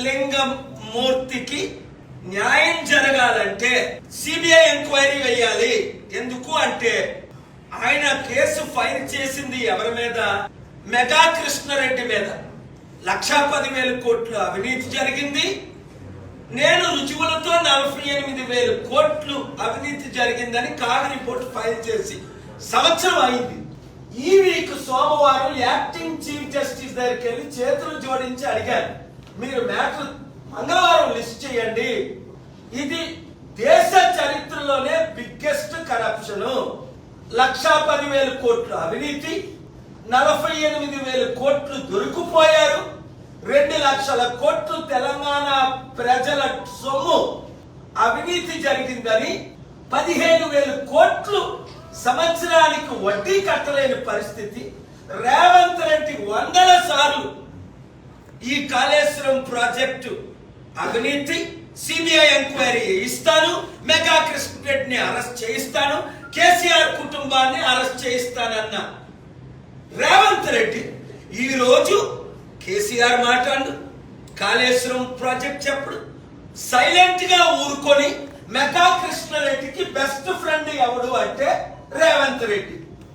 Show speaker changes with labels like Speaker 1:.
Speaker 1: లింగం మూర్తికి న్యాయం జరగాలంటే సిబిఐ ఎంక్వైరీ వేయాలి. ఎందుకు అంటే ఆయన కేసు ఫైల్ చేసింది ఎవరి మీద? మెగా కృష్ణారెడ్డి మీద. 1,10,000 కోట్ల అవినీతి జరిగింది. నేను రుజువులతో 48,000 కోట్లు అవినీతి జరిగిందని కాగ్ రిపోర్ట్ ఫైల్ చేసి సంవత్సరం అయింది. ఈ వీక్ సోమవారం యాక్టింగ్ చీఫ్ జస్టిస్ దగ్గరికి వెళ్ళి చేతులు జోడించి అడిగారు, మీరు మ్యాటర్ మంగళవారం లిస్ట్ చేయండి. ఇది దేశ చరిత్రలోనే బిగ్గెస్ట్ కరప్షన్. 1,10,000 కోట్లు అవినీతి, 48,000 కోట్లు దొరికిపోయారు. 2 లక్షల కోట్లు తెలంగాణ ప్రజల సొమ్ము అవినీతి జరిగిందని, 15,000 కోట్లు సంవత్సరానికి వడ్డీ కట్టలేని పరిస్థితి. రేవంత్ రెడ్డి 100 సార్లు ఈ కాళేశ్వరం ప్రాజెక్టు అవినీతి సిబిఐ ఎంక్వైరీ ఇస్తాను, మెగా కృష్ణారెడ్డిని అరెస్ట్ చేయిస్తాను, కేసీఆర్ కుటుంబాన్ని అరెస్ట్ చేయిస్తానన్న రేవంత్ రెడ్డి ఈ రోజు కేసీఆర్ మాట్లాడు, కాళేశ్వరం ప్రాజెక్ట్ చెప్పడు, సైలెంట్ గా ఊరుకొని మెగా కృష్ణారెడ్డికి బెస్ట్ ఫ్రెండ్ ఎవడు అంటే రేవంత్ రెడ్డి.